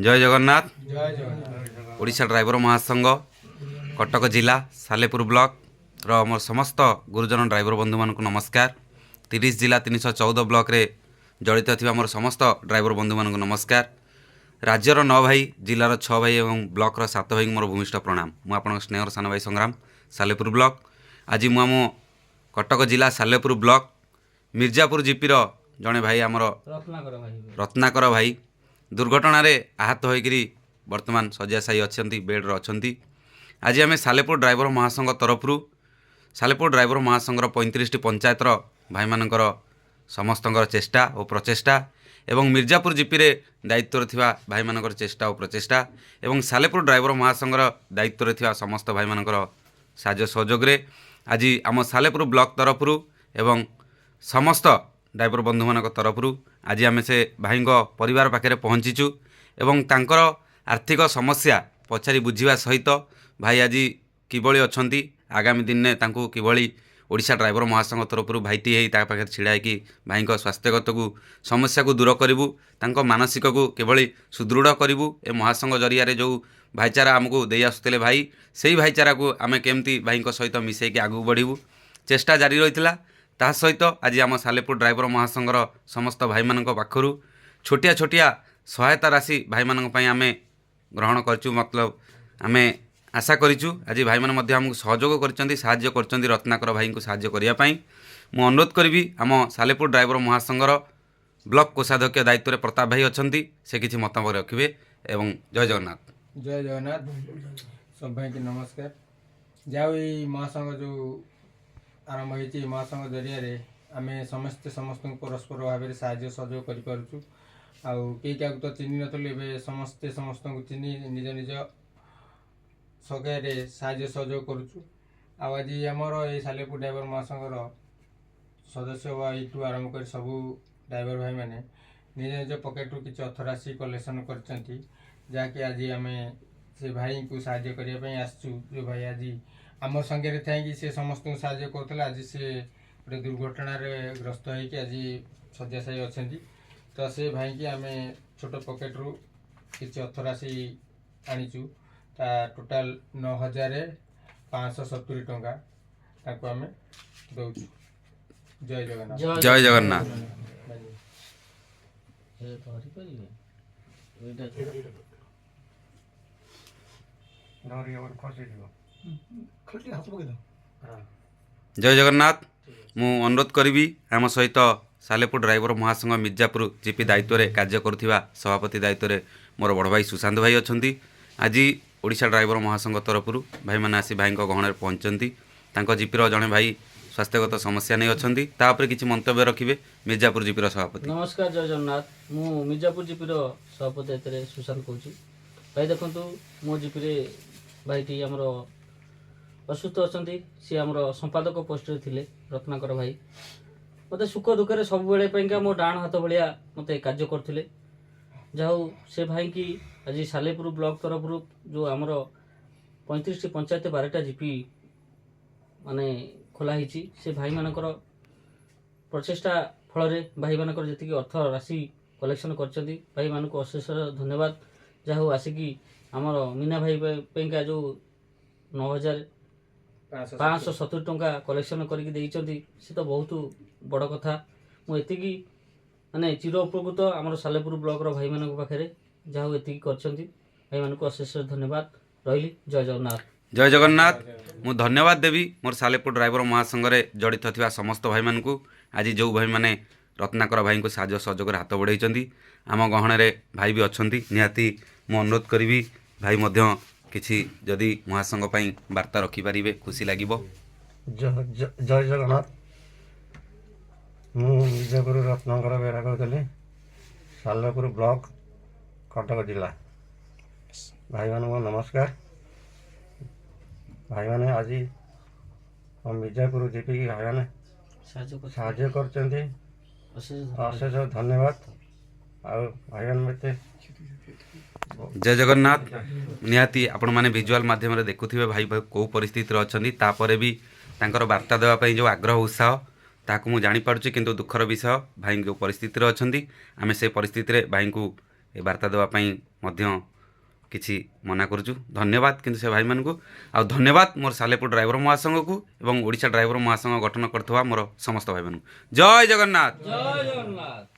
जय जगन्नाथ। जय जगन्नाथ। ओडिशा ड्राइवर महासंघ कटक जिला सालेपुर ब्लॉक रो मोर समस्त गुरुजन ड्राइवर बंधु मानक नमस्कार। 30 जिला 314 ब्लॉक रे जड़ित थिबा मोर समस्त ड्राइवर बंधु मानक नमस्कार। राज्यर 9 भाई जिलार 6 भाई और ब्लॉक 7 भाई मोर भूमिष्ठ प्रणाम। मु आपन स्नेहर सान भाई संग्राम सालेपुर ब्लॉक। आज मु आम कटक जिला सालेपुर ब्लॉक मिर्जापुर जीपीर जड़े भाई आमर रत्नाकर भाई दुर्घटना आहत होकर बर्तमान शଯ୍ୟାଶାୟୀ अच्छी बेड्रे अच्छा। आज आम सालेपुर ड्राइवर महासंघ तरफ सालेपुर ड्राइवर महासंघर 35टी पंचायतर भाई मानकर समस्त चेष्टा और प्रचेष्टा एवं मिर्जापुर जीपी रे दायित्व थिबा भाई मानकर चेष्टा और प्रचेष्टा एवं सालेपुर ड्राइवर महासंघर दायित्व थिबा समस्त भाई मानकर साहाय्य सहयोग रे आज आम सालेपुर ब्लॉक तरफ एवं समस्त ड्राइवर बंधु मान तरफ आज आम से भाई परिवार पाखे पहुँचीचु एवं तांकर आर्थिक समस्या पचारि बुझा सहित भाई आज किभली अच्छी आगामी दिन में तांकु किभली ओडिशा ड्राइवर महासंघ तरफ भाईटी है पाखे छिड़ा कि भाई स्वास्थ्यगत को समस्या को दूर करूँ तांको मानसिक को किभली सुदृढ़ करूँ ए महासंघ जरिया जो भाईचारा आमको दे आसुते भाई से भाईचारा को आम केमती भाई सहित मिसेक आगू बढ़ू चेष्टा जारी रही ता सहित आज आम सालेपुर ड्राइवर महासंघर समस्त भाई मान पाखु छोटिया छोटिया सहायता राशि भाई मान आम ग्रहण करचु मतलब आम आशा करूँ आज भाई मैंने आमको सहयोग कर रत्नाकर भाई को साहाय्य करने मु अनुरोध करी आम सालेपुर ड्राइवर महासंघर ब्लॉक कोषाध्यक्ष दायित्व में प्रताप भाई अच्छा से किसी मतामत रखिए एवं जय जगन्नाथ। जय जगन्नाथ। सब भाई की नमस्कार। जाओ ये महासंघ जो आरंभ होती महासंघ जरिया आम समस्ते समस्त परस्पर भाव में साहाय्य सहयोग करूँ आई क्या तो चिन्ह नी समस्ते समस्त को चिन्ह निज निज सगाई साहाय्य सहयोग करुचु। आज आमर ये सालेपुर ड्राइवर महासंघर सदस्य वा यू आरंभ कर सबू ड्राइवर भाई मैंने निज निज पकेट रू किसी अर्थ राशि कलेक्शन कर जहाँकि आज आम से भाई को साहाय्य करने आसचु। जो भाई आज आम संगे थी से समस्त को साहाय्य करते आज से गोटे दुर्घटना ग्रस्त होगी आज शଯ୍ୟାଶାୟୀ अच्छा तो से भाई की आम छोट पकेट रू किसी अर्थ राशि आनीचु टोटाल 9,570 टंका ताको आम दौचु। जय जगन्नाथ। जय जगन्नाथ। जय जगन्नाथ। मु अनुरोध करी आम सहित सालेपुर ड्राइवर महासंघ मिर्जापुर जीपी दायित्व में कार्य करुवा सभापति दायित्व में मोर बड़ भाई सुशांत भाई अच्छा। आज ओडिशा ड्राइवर महासंघ तरफ भाई मैंने आसी भाई गहण पहुँचती जीपीर जड़े भाई स्वास्थ्यगत समस्या नहीं अच्छा तापर किसी मंतव्य रखिए मिर्जापुर जीपीर सभापति। नमस्कार जय जगन्नाथ। मु मिर्जापुर जीपीर सभापति दायित्व में सुशांत कहूँ। भाई देखु मो जीपी भाईटी आमर असुस्थ अच्छा सी आमर संपादक पोस्ट थे रत्नाकर भाई मत सुख दुखे सब बेले मो डाण हाथ भाया मत कार्य करते जाऊ से भाई की आज सालेपुर ब्लॉक तरफ जो आमर 35टी पंचायत 12टा जीपी माने खोलाई से भाई मानकर प्रचेषा फल भाई मानकर जी अर्थ राशि कलेक्शन कर भाई मान को अशेष धन्यवाद। जाऊ आसिकी आमर मीना भाई पेंका जो 9,570 टंका कलेक्शन करके से तो बहुत बड़ कथा मुझे माने चिर उपकृत आमर सालेपुर ब्लॉक भाई मान पाखे जहाँ ये कर भाई मान को अशेष धन्यवाद रही। जय जगन्नाथ। जय जगन्नाथ। मु धन्यवाद देवी मोर सालेपुर ड्राइवर महासंघ रे जड़ित थिबा समस्त भाई मान को आज जो भाई माने रत्नाकर भाई को साहाय्य सहयोग हाथ बढ़ाई आम गहण भाई भी अच्छा निहाती मु अनुरोध करी भाई मध्य किछि जदि महासंघ पई वार्ता रखिपारे खुशी लगे। जय जगन्नाथ। मिर्जापुर रत्नाकर बेरा करी सालेपुर ब्लॉक कटक जिला भाई मान नमस्कार। भाई मैंने आज मिर्जापुर जीपी की भाई मैंने साहाय्य कर अशेष धन्यवाद आ भाई मैंने जय जगन्नाथ। निहाती आपण माने विजुअल माध्यम रे देखुथिबे भाई भाई को परिस्थिति रे अछंती तापरे भी तांकर वार्ता देवा पई जो आग्रह उत्साह ताकू मु जानि पारुछि किंतु दुखर विषय भाई जो परिस्थिति रे अछंती आमे से परिस्थिति रे भाई को ଏ ବାର୍ତ୍ତା ଦେବା ପାଇଁ ମଧ୍ୟ କିଛି ମନା କରୁଛୁ। ଧନ୍ୟବାଦ କିନ୍ତୁ ସେ ଭାଇମାନଙ୍କୁ, ଆଉ ଧନ୍ୟବାଦ ମୋର ସାଲେପୁର ଡ୍ରାଇଭର ମହାସଂଘକୁ ଏବଂ ଓଡ଼ିଶା ଡ୍ରାଇଭର ମହାସଂଘ ଗଠନ କରିଥିବା ମୋର ସମସ୍ତ ଭାଇମାନଙ୍କୁ। ଜୟ ଜଗନ୍ନାଥ। ଜୟ ଜଗନ୍ନାଥ।